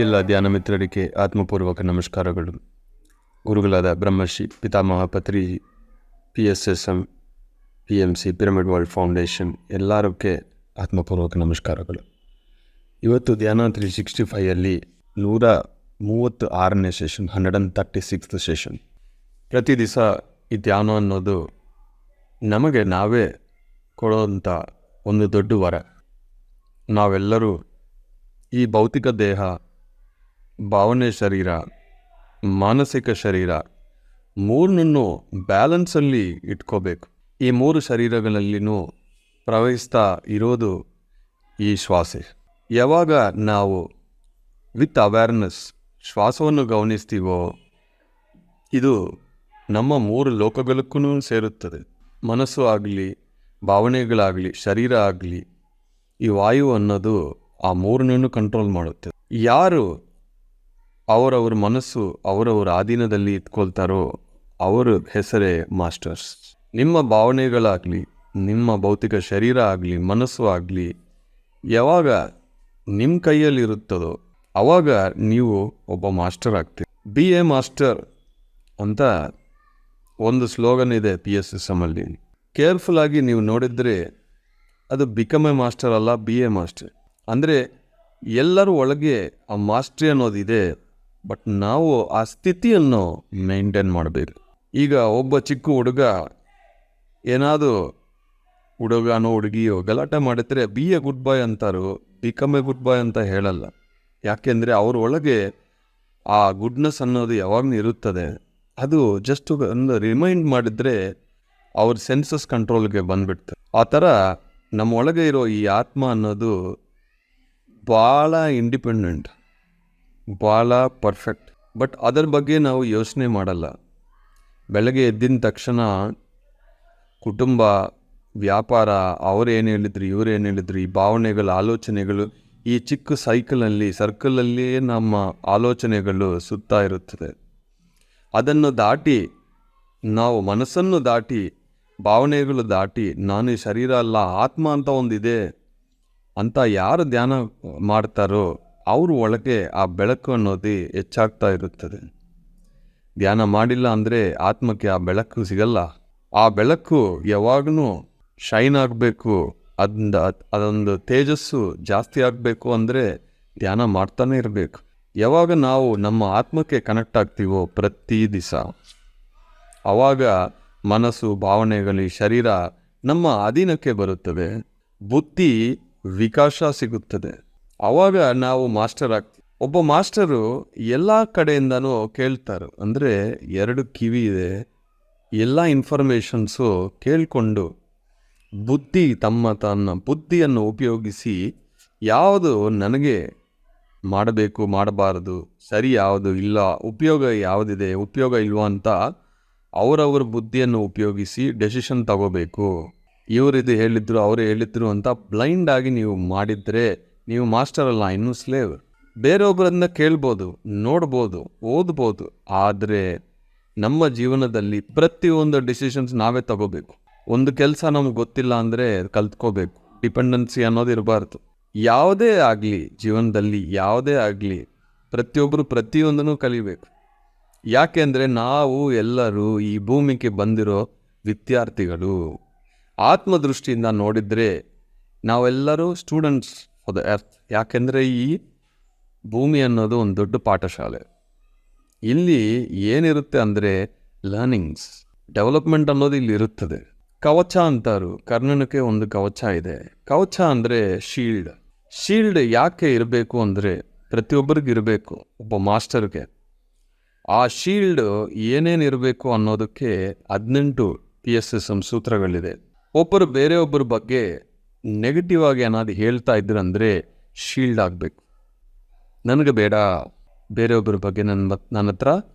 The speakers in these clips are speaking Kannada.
ಎಲ್ಲ ಧ್ಯಾನ ಮಿತ್ರರಿಗೆ ಆತ್ಮಪೂರ್ವಕ ನಮಸ್ಕಾರಗಳು. ಗುರುಗಳಾದ ಬ್ರಹ್ಮಶ್ರೀ ಪಿತಾಮಹ ಪತ್ರಿ PSSM PMC pyramid world foundation ಎಲ್ಲರಿಗೆ ಆತ್ಮಪೂರ್ವಕ ನಮಸ್ಕಾರಗಳು. ಇವತ್ತು ಧ್ಯಾನ 365 136ನೇ ಸೆಷನ್, 136th ಸೆಷನ್. ಪ್ರತಿ ದಿವಸ ಈ ಧ್ಯಾನ ಅನ್ನೋದು ನಮಗೆ ನಾವೇ ಕೊಡುವಂಥ ಒಂದು ದೊಡ್ಡ ವರ. ನಾವೆಲ್ಲರೂ ಈ ಭೌತಿಕ ದೇಹ, ಭಾವನೆ ಶರೀರ, ಮಾನಸಿಕ ಶರೀರ ಮೂರನ್ನೂ ಬ್ಯಾಲೆನ್ಸಲ್ಲಿ ಇಟ್ಕೋಬೇಕು. ಈ ಮೂರು ಶರೀರಗಳಲ್ಲಿನೂ ಪ್ರವಹಿಸ್ತಾ ಇರೋದು ಈ ಶ್ವಾಸ. ಯಾವಾಗ ನಾವು ವಿತ್ ಅವೇರ್ನೆಸ್ ಶ್ವಾಸವನ್ನು ಗಮನಿಸ್ತೀವೋ ಇದು ನಮ್ಮ ಮೂರು ಲೋಕಗಳಕ್ಕೂ ಸೇರುತ್ತದೆ. ಮನಸ್ಸು ಆಗಲಿ, ಭಾವನೆಗಳಾಗಲಿ, ಶರೀರ ಆಗಲಿ, ಈ ವಾಯು ಅನ್ನೋದು ಆ ಮೂರನ್ನೂ ಕಂಟ್ರೋಲ್ ಮಾಡುತ್ತೆ. ಯಾರು ಅವರವ್ರ ಮನಸ್ಸು ಅವರವ್ರ ಆಧೀನದಲ್ಲಿ ಇಟ್ಕೊಳ್ತಾರೋ ಅವರ ಹೆಸರೇ ಮಾಸ್ಟರ್ಸ್. ನಿಮ್ಮ ಭಾವನೆಗಳಾಗಲಿ, ನಿಮ್ಮ ಭೌತಿಕ ಶರೀರ ಆಗಲಿ, ಮನಸ್ಸು ಆಗಲಿ ಯಾವಾಗ ನಿಮ್ಮ ಕೈಯಲ್ಲಿರುತ್ತದೋ ಆವಾಗ ನೀವು ಒಬ್ಬ ಮಾಸ್ಟರ್ ಆಗ್ತೀರಿ. ಬಿ ಎ ಮಾಸ್ಟರ್ ಅಂತ ಒಂದು ಸ್ಲೋಗನ್ ಇದೆ PSSMಲ್ಲಿ. ಕೇರ್ಫುಲ್ಲಾಗಿ ನೀವು ನೋಡಿದರೆ ಅದು ಬಿಕಮ್ ಎ ಮಾಸ್ಟರ್ ಅಲ್ಲ, ಬಿ ಎ ಮಾಸ್ಟರ್. ಅಂದರೆ ಎಲ್ಲರೂ ಒಳಗೆ ಆ ಮಾಸ್ಟ್ರಿ ಅನ್ನೋದಿದೆ, ಬಟ್ ನಾವು ಆ ಸ್ಥಿತಿಯನ್ನು ಮೇಂಟೈನ್ ಮಾಡಬೇಕು. ಈಗ ಒಬ್ಬ ಚಿಕ್ಕ ಹುಡುಗ ಏನಾದರೂ ಹುಡುಗನೋ ಹುಡುಗಿಯೋ ಗಲಾಟೆ ಮಾಡಿದ್ರೆ ಬಿ ಎ ಗುಡ್ ಬಾಯ್ ಅಂತಾರೋ, ಬಿಕಮ್ ಎ ಗುಡ್ ಬಾಯ್ ಅಂತ ಹೇಳಲ್ಲ. ಯಾಕೆಂದರೆ ಅವ್ರ ಒಳಗೆ ಆ ಗುಡ್ನೆಸ್ ಅನ್ನೋದು ಯಾವಾಗಲೂ ಇರುತ್ತದೆ. ಅದು ಜಸ್ಟ್ ಒಂದು ರಿಮೈಂಡ್ ಮಾಡಿದರೆ ಅವ್ರ ಸೆನ್ಸಸ್ ಕಂಟ್ರೋಲ್ಗೆ ಬಂದುಬಿಡ್ತದೆ. ಆ ಥರ ನಮ್ಮ ಒಳಗೆ ಇರೋ ಈ ಆತ್ಮ ಅನ್ನೋದು ಭಾಳ ಇಂಡಿಪೆಂಡೆಂಟ್, ಭಾಳ ಪರ್ಫೆಕ್ಟ್. ಬಟ್ ಅದರ ಬಗ್ಗೆ ನಾವು ಯೋಚನೆ ಮಾಡಲ್ಲ. ಬೆಳಗ್ಗೆ ಎದ್ದಿನ ತಕ್ಷಣ ಕುಟುಂಬ, ವ್ಯಾಪಾರ, ಅವರೇನು ಹೇಳಿದ್ರು, ಇವರೇನು ಹೇಳಿದ್ರು, ಈ ಭಾವನೆಗಳು, ಆಲೋಚನೆಗಳು, ಈ ಚಿಕ್ಕ ಸರ್ಕಲಲ್ಲಿ ನಮ್ಮ ಆಲೋಚನೆಗಳು ಸುತ್ತಾ ಇರುತ್ತದೆ. ಅದನ್ನು ದಾಟಿ ನಾವು ಮನಸ್ಸನ್ನು ದಾಟಿ, ಭಾವನೆಗಳು ದಾಟಿ, ನಾನು ಈ ಶರೀರ ಅಲ್ಲ, ಆತ್ಮ ಅಂತ ಒಂದಿದೆ ಅಂತ ಯಾರು ಧ್ಯಾನ ಮಾಡ್ತಾರೋ ಅವ್ರ ಒಳಗೆ ಆ ಬೆಳಕು ಅನ್ನೋದು ಹೆಚ್ಚಾಗ್ತಾ ಇರುತ್ತದೆ. ಧ್ಯಾನ ಮಾಡಿಲ್ಲ ಅಂದರೆ ಆತ್ಮಕ್ಕೆ ಆ ಬೆಳಕು ಸಿಗಲ್ಲ. ಆ ಬೆಳಕು ಯಾವಾಗಲೂ ಶೈನ್ ಆಗಬೇಕು, ಅದೊಂದು ತೇಜಸ್ಸು ಜಾಸ್ತಿ ಆಗಬೇಕು ಅಂದರೆ ಧ್ಯಾನ ಮಾಡ್ತಾನೆ ಇರಬೇಕು. ಯಾವಾಗ ನಾವು ನಮ್ಮ ಆತ್ಮಕ್ಕೆ ಕನೆಕ್ಟ್ ಆಗ್ತೀವೋ ಪ್ರತಿ ದಿವಸ, ಆವಾಗ ಮನಸ್ಸು, ಭಾವನೆಗಳು, ಶರೀರ ನಮ್ಮ ಅಧೀನಕ್ಕೆ ಬರುತ್ತದೆ, ಬುದ್ಧಿ ವಿಕಾಸ ಸಿಗುತ್ತದೆ. ಆವಾಗ ನಾವು ಮಾಸ್ಟರ್ ಆಗ್ತೀವಿ. ಒಬ್ಬ ಮಾಸ್ಟರು ಎಲ್ಲ ಕಡೆಯಿಂದನೂ ಕೇಳ್ತಾರೆ. ಅಂದರೆ 2 ಕಿವಿ ಇದೆ, ಎಲ್ಲ ಇನ್ಫಾರ್ಮೇಷನ್ಸು ಕೇಳಿಕೊಂಡು ತನ್ನ ಬುದ್ಧಿಯನ್ನು ಉಪಯೋಗಿಸಿ ಯಾವುದು ನನಗೆ ಮಾಡಬೇಕು, ಮಾಡಬಾರದು, ಸರಿ ಯಾವುದು ಇಲ್ಲ, ಉಪಯೋಗ ಯಾವುದಿದೆ, ಉಪಯೋಗ ಇಲ್ವಾ ಅಂತ ಅವರವ್ರ ಬುದ್ಧಿಯನ್ನು ಉಪಯೋಗಿಸಿ ಡೆಸಿಷನ್ ತಗೋಬೇಕು. ಇವರಿದು ಹೇಳಿದ್ರು, ಅವರು ಹೇಳಿದ್ರು ಅಂತ ಬ್ಲೈಂಡ್ ಆಗಿ ನೀವು ಮಾಡಿದರೆ ನೀವು ಮಾಸ್ಟರ್ ಅಲ್ಲ, ಇನ್ನೂ ಸ್ಲೇವ್. ಬೇರೊಬ್ಬರನ್ನ ಕೇಳ್ಬೋದು, ನೋಡ್ಬೋದು, ಓದ್ಬೋದು, ಆದರೆ ನಮ್ಮ ಜೀವನದಲ್ಲಿ ಪ್ರತಿಯೊಂದು ಡಿಸಿಷನ್ಸ್ ನಾವೇ ತಗೋಬೇಕು. ಒಂದು ಕೆಲಸ ನಮ್ಗೆ ಗೊತ್ತಿಲ್ಲ ಅಂದರೆ ಕಲ್ತ್ಕೋಬೇಕು. ಡಿಪೆಂಡೆನ್ಸಿ ಅನ್ನೋದು ಇರಬಾರ್ದು. ಯಾವುದೇ ಆಗಲಿ ಜೀವನದಲ್ಲಿ, ಯಾವುದೇ ಆಗಲಿ ಪ್ರತಿಯೊಬ್ಬರು ಪ್ರತಿಯೊಂದನ್ನು ಕಲಿಬೇಕು. ಯಾಕೆಂದರೆ ನಾವು ಎಲ್ಲರೂ ಈ ಭೂಮಿಗೆ ಬಂದಿರೋ ವಿದ್ಯಾರ್ಥಿಗಳು. ಆತ್ಮದೃಷ್ಟಿಯಿಂದ ನೋಡಿದರೆ ನಾವೆಲ್ಲರೂ ಸ್ಟೂಡೆಂಟ್ಸ್ ಫಾರ್ ದ ಎರ್ತ್. ಯಾಕೆಂದರೆ ಈ ಭೂಮಿ ಅನ್ನೋದು ಒಂದು ದೊಡ್ಡ ಪಾಠಶಾಲೆ. ಇಲ್ಲಿ ಏನಿರುತ್ತೆ ಅಂದರೆ ಲರ್ನಿಂಗ್ಸ್, ಡೆವಲಪ್ಮೆಂಟ್ ಅನ್ನೋದು ಇಲ್ಲಿ ಇರುತ್ತದೆ. ಕವಚ ಅಂತಾರು, ಕರ್ಣನಕ್ಕೆ ಒಂದು ಕವಚ ಇದೆ. ಕವಚ ಅಂದರೆ ಶೀಲ್ಡ್ ಯಾಕೆ ಇರಬೇಕು ಅಂದರೆ ಪ್ರತಿಯೊಬ್ಬರಿಗೆ ಇರಬೇಕು, ಒಬ್ಬ ಮಾಸ್ಟರ್ಗೆ. ಆ ಶೀಲ್ಡ್ ಏನೇನು ಇರಬೇಕು ಅನ್ನೋದಕ್ಕೆ 18 PSSM ಸೂತ್ರಗಳಿದೆ. ಒಬ್ಬರು ಬೇರೆಯೊಬ್ಬರ ಬಗ್ಗೆ ನೆಗೆಟಿವ್ ಆಗಿ ಏನಾದ್ರು ಹೇಳ್ತಾ ಇದ್ರಂದರೆ ಶೀಲ್ಡ್ ಆಗಬೇಕು. ನನಗೆ ಬೇಡ, ಬೇರೆಯೊಬ್ಬರ ಬಗ್ಗೆ ನನ್ನ ಹತ್ರ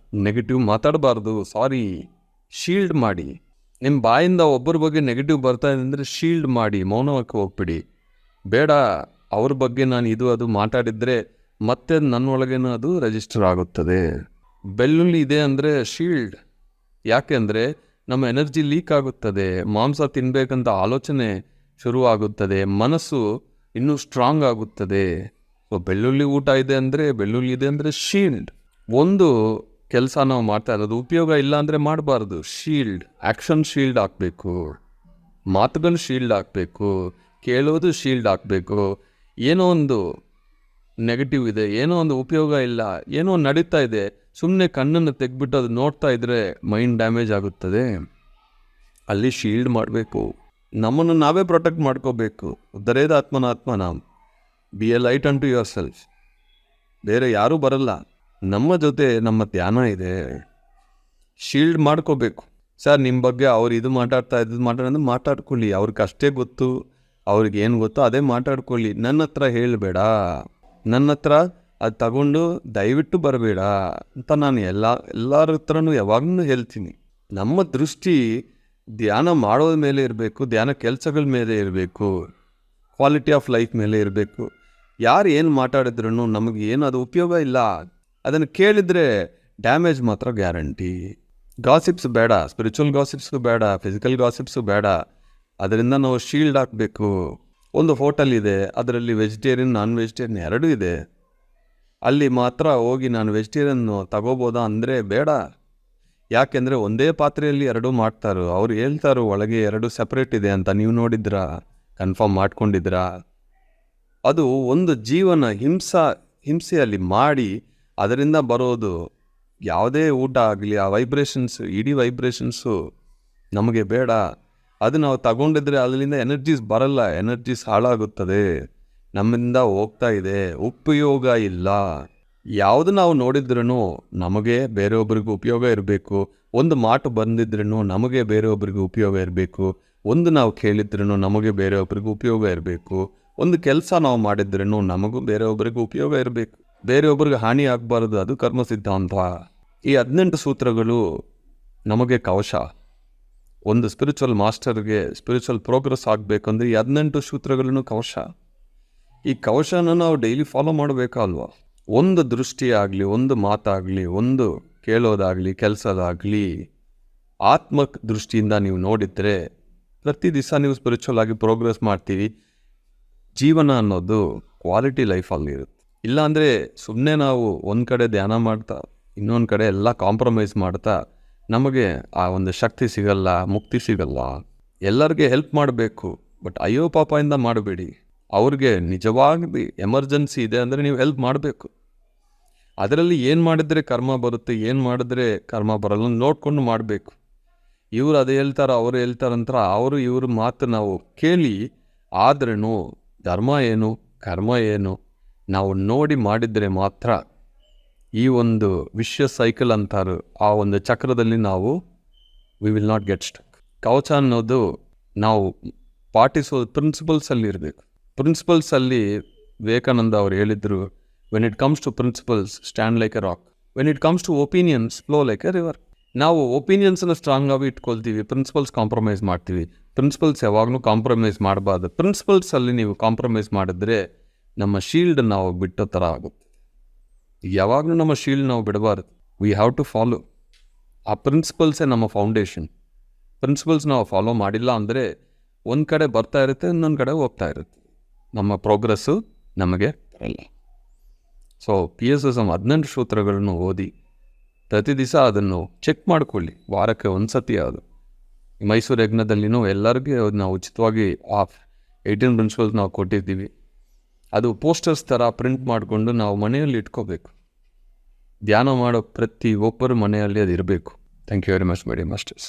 ನೆಗೆಟಿವ್ ಮಾತಾಡಬಾರ್ದು, ಸಾರಿ, ಶೀಲ್ಡ್ ಮಾಡಿ. ನಿಮ್ಮ ಬಾಯಿಂದ ಒಬ್ಬರ ಬಗ್ಗೆ ನೆಗೆಟಿವ್ ಬರ್ತಾ ಇದೆ ಅಂದರೆ ಶೀಲ್ಡ್ ಮಾಡಿ, ಮೌನವಾಗಿ ಹೋಗ್ಬಿಡಿ. ಬೇಡ, ಅವ್ರ ಬಗ್ಗೆ ನಾನು ಇದು ಅದು ಮಾತಾಡಿದರೆ ಮತ್ತೆ ನನ್ನೊಳಗೇನೋ ಅದು ರಿಜಿಸ್ಟರ್ ಆಗುತ್ತದೆ. ಬೆಳ್ಳುಳ್ಳಿ ಇದೆ ಅಂದರೆ ಶೀಲ್ಡ್. ಯಾಕೆಂದರೆ ನಮ್ಮ ಎನರ್ಜಿ ಲೀಕ್ ಆಗುತ್ತದೆ, ಮಾಂಸ ತಿನ್ನಬೇಕಂತ ಆಲೋಚನೆ ಶುರುವಾಗುತ್ತದೆ, ಮನಸ್ಸು ಇನ್ನೂ ಸ್ಟ್ರಾಂಗ್ ಆಗುತ್ತದೆ. ಬೆಳ್ಳುಳ್ಳಿ ಊಟ ಇದೆ ಅಂದರೆ, ಬೆಳ್ಳುಳ್ಳಿ ಇದೆ ಅಂದರೆ ಶೀಲ್ಡ್. ಒಂದು ಕೆಲಸ ನಾವು ಮಾಡ್ತಾ ಇರೋದು ಉಪಯೋಗ ಇಲ್ಲ ಅಂದರೆ ಮಾಡಬಾರ್ದು. ಶೀಲ್ಡ್, ಆ್ಯಕ್ಷನ್ ಶೀಲ್ಡ್ ಹಾಕಬೇಕು, ಮಾತುಗಳು ಶೀಲ್ಡ್ ಹಾಕಬೇಕು, ಕೇಳೋದು ಶೀಲ್ಡ್ ಹಾಕಬೇಕು. ಏನೋ ಒಂದು ನೆಗೆಟಿವ್ ಇದೆ, ಏನೋ ಒಂದು ಉಪಯೋಗ ಇಲ್ಲ, ಏನೋ ನಡೀತಾ ಇದೆ, ಸುಮ್ಮನೆ ಕಣ್ಣನ್ನು ತೆಗ್ಬಿಟ್ಟು ಅದು ನೋಡ್ತಾ ಇದ್ದರೆ ಮೈಂಡ್ ಡ್ಯಾಮೇಜ್ ಆಗುತ್ತದೆ. ಅಲ್ಲಿ ಶೀಲ್ಡ್ ಮಾಡಬೇಕು, ನಮ್ಮನ್ನು ನಾವೇ ಪ್ರೊಟೆಕ್ಟ್ ಮಾಡ್ಕೋಬೇಕು. ಉದ್ಧರೇದ ಆತ್ಮನಾತ್ಮನಾಂ, be a light unto yourself. ಬೇರೆ ಯಾರೂ ಬರಲ್ಲ, ನಮ್ಮ ಜೊತೆ ನಮ್ಮ ಧ್ಯಾನ ಇದೆ. ಶೀಲ್ಡ್ ಮಾಡ್ಕೋಬೇಕು. ಸರ್ ನಿಮ್ಮ ಬಗ್ಗೆ ಅವ್ರು ಇದು ಮಾತಾಡೋದು ಮಾತಾಡ್ಕೊಳ್ಳಿ, ಅವ್ರಿಗೆ ಅಷ್ಟೇ ಗೊತ್ತು, ಅವ್ರಿಗೆ ಏನು ಗೊತ್ತೋ ಅದೇ ಮಾತಾಡ್ಕೊಳ್ಳಿ. ನನ್ನ ಹತ್ರ ಹೇಳಬೇಡ, ನನ್ನ ಹತ್ರ ಅದು ತಗೊಂಡು ದಯವಿಟ್ಟು ಬರಬೇಡ ಅಂತ ನಾನು ಎಲ್ಲರ ಹತ್ರನೂ ಯಾವಾಗಲೂ ಹೇಳ್ತೀನಿ. ನಮ್ಮ ದೃಷ್ಟಿ ಧ್ಯಾನ ಮಾಡೋದ ಮೇಲೆ ಇರಬೇಕು, ಧ್ಯಾನ ಕೆಲಸಗಳ ಮೇಲೆ ಇರಬೇಕು, ಕ್ವಾಲಿಟಿ ಆಫ್ ಲೈಫ್ ಮೇಲೆ ಇರಬೇಕು. ಯಾರು ಏನು ಮಾತಾಡಿದ್ರು ನಮಗೆ ಏನು ಅದು ಉಪಯೋಗ ಇಲ್ಲ, ಅದನ್ನು ಕೇಳಿದರೆ ಡ್ಯಾಮೇಜ್ ಮಾತ್ರ ಗ್ಯಾರಂಟಿ. ಗಾಸಿಪ್ಸ್ ಬೇಡ, ಸ್ಪಿರಿಚುವಲ್ ಗಾಸಿಪ್ಸು ಬೇಡ, ಫಿಸಿಕಲ್ ಗಾಸಿಪ್ಸು ಬೇಡ. ಅದರಿಂದ ನಾವು ಶೀಲ್ಡ್ ಹಾಕಬೇಕು. ಒಂದು ಹೋಟೆಲ್ ಇದೆ, ಅದರಲ್ಲಿ ವೆಜಿಟೇರಿಯನ್ ನಾನ್ ವೆಜಿಟೇರಿಯನ್ ಎರಡೂ ಇದೆ. ಅಲ್ಲಿ ಮಾತ್ರ ಹೋಗಿ ನಾನು ವೆಜಿಟೇರಿಯನ್ನು ತಗೋಬೋದಾ ಅಂದರೆ ಬೇಡ. ಯಾಕೆಂದರೆ ಒಂದೇ ಪಾತ್ರೆಯಲ್ಲಿ ಎರಡೂ ಮಾಡ್ತಾರೋ. ಅವ್ರು ಹೇಳ್ತಾರೋ ಒಳಗೆ ಎರಡು ಸಪ್ರೇಟ್ ಇದೆ ಅಂತ. ನೀವು ನೋಡಿದ್ರಾ? ಕನ್ಫರ್ಮ್ ಮಾಡ್ಕೊಂಡಿದ್ರಾ? ಅದು ಒಂದು ಜೀವನ ಹಿಂಸೆಯಲ್ಲಿ ಮಾಡಿ ಅದರಿಂದ ಬರೋದು ಯಾವುದೇ ಊಟ ಆಗಲಿ, ಆ ವೈಬ್ರೇಷನ್ಸು, ಇಡೀ ವೈಬ್ರೇಷನ್ಸು ನಮಗೆ ಬೇಡ. ಅದು ನಾವು ತಗೊಂಡಿದ್ರೆ ಅದರಿಂದ ಎನರ್ಜೀಸ್ ಬರಲ್ಲ, ಎನರ್ಜೀಸ್ ಹಾಳಾಗುತ್ತದೆ, ನಮ್ಮಿಂದ ಹೋಗ್ತಾ ಇದೆ, ಉಪಯೋಗ ಇಲ್ಲ. ಯಾವುದು ನಾವು ನೋಡಿದ್ರೂ ನಮಗೆ ಬೇರೆಯೊಬ್ಬರಿಗೂ ಉಪಯೋಗ ಇರಬೇಕು. ಒಂದು ಮಾತು ಬಂದಿದ್ರೂ ನಮಗೆ ಬೇರೆಯೊಬ್ಬರಿಗೂ ಉಪಯೋಗ ಇರಬೇಕು. ಒಂದು ನಾವು ಕೇಳಿದ್ರೂ ನಮಗೆ ಬೇರೆಯೊಬ್ಬರಿಗೂ ಉಪಯೋಗ ಇರಬೇಕು. ಒಂದು ಕೆಲಸ ನಾವು ಮಾಡಿದ್ರೂ ನಮಗೂ ಬೇರೆಯೊಬ್ಬರಿಗೂ ಉಪಯೋಗ ಇರಬೇಕು. ಬೇರೆಯೊಬ್ಬರಿಗೆ ಹಾನಿ ಆಗಬಾರ್ದು. ಅದು ಕರ್ಮ ಸಿದ್ಧಾಂತ. ಈ 18 ಸೂತ್ರಗಳು ನಮಗೆ ಕವಶ. ಒಂದು ಸ್ಪಿರಿಚುವಲ್ ಮಾಸ್ಟರ್ಗೆ ಸ್ಪಿರಿಚುವಲ್ ಪ್ರೋಗ್ರೆಸ್ ಆಗಬೇಕಂದ್ರೆ ಈ 18 ಸೂತ್ರಗಳನ್ನು ಕವಶ. ಈ ಕವಶನ ನಾವು ಡೈಲಿ ಫಾಲೋ ಮಾಡಬೇಕಲ್ವಾ? ಒಂದು ದೃಷ್ಟಿ ಆಗಲಿ, ಒಂದು ಮಾತಾಗಲಿ, ಒಂದು ಕೇಳೋದಾಗಲಿ, ಕೆಲಸದಾಗಲಿ ಆತ್ಮ ದೃಷ್ಟಿಯಿಂದ ನೀವು ನೋಡಿದರೆ ಪ್ರತಿ ದಿವಸ ನೀವು ಸ್ಪಿರಿಚುವಲ್ ಆಗಿ ಪ್ರೋಗ್ರೆಸ್ ಮಾಡ್ತೀವಿ. ಜೀವನ ಅನ್ನೋದು ಕ್ವಾಲಿಟಿ ಲೈಫಲ್ಲಿರುತ್ತೆ. ಇಲ್ಲಾಂದರೆ ಸುಮ್ಮನೆ ನಾವು ಒಂದು ಕಡೆ ಧ್ಯಾನ ಮಾಡ್ತಾ ಇನ್ನೊಂದು ಕಡೆ ಎಲ್ಲ ಕಾಂಪ್ರಮೈಸ್ ಮಾಡ್ತಾ ನಮಗೆ ಆ ಒಂದು ಶಕ್ತಿ ಸಿಗಲ್ಲ, ಮುಕ್ತಿ ಸಿಗಲ್ಲ. ಎಲ್ಲರಿಗೆ ಹೆಲ್ಪ್ ಮಾಡಬೇಕು, ಬಟ್ ಅಯ್ಯೋ ಪಾಪದಿಂದ ಮಾಡಬೇಡಿ. ಅವ್ರಿಗೆ ನಿಜವಾಗಿ ಎಮರ್ಜೆನ್ಸಿ ಇದೆ ಅಂದರೆ ನೀವು ಹೆಲ್ಪ್ ಮಾಡಬೇಕು. ಅದರಲ್ಲಿ ಏನು ಮಾಡಿದರೆ ಕರ್ಮ ಬರುತ್ತೆ, ಏನು ಮಾಡಿದ್ರೆ ಕರ್ಮ ಬರಲ್ಲ ನೋಡಿಕೊಂಡು ಮಾಡಬೇಕು. ಇವರು ಅದು ಹೇಳ್ತಾರೆ, ಅವರು ಹೇಳ್ತಾರಂತ ಇವ್ರ ಮಾತು ನಾವು ಕೇಳಿ ಆದ್ರೂ ಧರ್ಮ ಏನು ಕರ್ಮ ಏನು ನಾವು ನೋಡಿ ಮಾಡಿದರೆ ಮಾತ್ರ ಈ ಒಂದು ವಿಶ್ವ ಸೈಕಲ್ ಅಂತಾರು ಆ ಒಂದು ಚಕ್ರದಲ್ಲಿ ನಾವು we will not get stuck. ಕವಚ ಅನ್ನೋದು ನಾವು ಪಾಟಿಸೋ ಪ್ರಿನ್ಸಿಪಲ್ಸಲ್ಲಿ ಇರಬೇಕು. ಪ್ರಿನ್ಸಿಪಲ್ಸಲ್ಲಿ ವಿವೇಕಾನಂದ ಅವರು ಹೇಳಿದರು, when it comes to principles stand like a rock, when it comes to opinions flow like a river. ನಾವು ಒಪಿನಿಯನ್ಸನ್ನು ಸ್ಟ್ರಾಂಗ್ ಆಗಿ ಇಟ್ಕೊಳ್ತೀವಿ, ಪ್ರಿನ್ಸಿಪಲ್ಸ್ ಕಾಂಪ್ರಮೈಸ್ ಮಾಡ್ತೀವಿ. ಪ್ರಿನ್ಸಿಪಲ್ಸ್ ಯಾವಾಗಲೂ ಕಾಂಪ್ರಮೈಸ್ ಮಾಡಬಾರ್ದು. ಪ್ರಿನ್ಸಿಪಲ್ಸಲ್ಲಿ ನೀವು ಕಾಂಪ್ರಮೈಸ್ ಮಾಡಿದ್ರೆ ನಮ್ಮ ಶೀಲ್ಡ್ ನಾವು ಬಿಟ್ಟೋ ಥರ ಆಗುತ್ತೆ. ಯಾವಾಗಲೂ ನಮ್ಮ ಶೀಲ್ಡ್ ನಾವು ಬಿಡಬಾರ್ದು. We have to follow. ಆ ಪ್ರಿನ್ಸಿಪಲ್ಸೇ ನಮ್ಮ ಫೌಂಡೇಶನ್. ಪ್ರಿನ್ಸಿಪಲ್ಸ್ ನಾವು ಫಾಲೋ ಮಾಡಿಲ್ಲ ಅಂದರೆ ಒಂದು ಕಡೆ ಬರ್ತಾ ಇರುತ್ತೆ, ಇನ್ನೊಂದು ಕಡೆ ಹೋಗ್ತಾ ಇರುತ್ತೆ. ನಮ್ಮ ಪ್ರೋಗ್ರೆಸ್ಸು ನಮಗೆ ಬರಲ್ಲ. ಸೊ PSSM 18 ಸೂತ್ರಗಳನ್ನು ಓದಿ ಪ್ರತಿ ದಿವಸ ಅದನ್ನು ಚೆಕ್ ಮಾಡಿಕೊಳ್ಳಿ. ವಾರಕ್ಕೆ ಒಂದು ಸತಿ ಅದು ಮೈಸೂರು ಯಜ್ಞದಲ್ಲಿನೂ ಎಲ್ಲರಿಗೂ ನಾವು ಉಚಿತವಾಗಿ ಆ 18 ಪ್ರಿನ್ಸಿಪಲ್ಸ್ ನಾವು ಕೊಟ್ಟಿದ್ದೀವಿ. ಅದು ಪೋಸ್ಟರ್ಸ್ ಥರ ಪ್ರಿಂಟ್ ಮಾಡಿಕೊಂಡು ನಾವು ಮನೆಯಲ್ಲಿ ಇಟ್ಕೋಬೇಕು. ಧ್ಯಾನ ಮಾಡೋ ಪ್ರತಿ ಒಬ್ಬರು ಮನೆಯಲ್ಲಿ ಅದು ಇರಬೇಕು. Thank you very much my dear masters.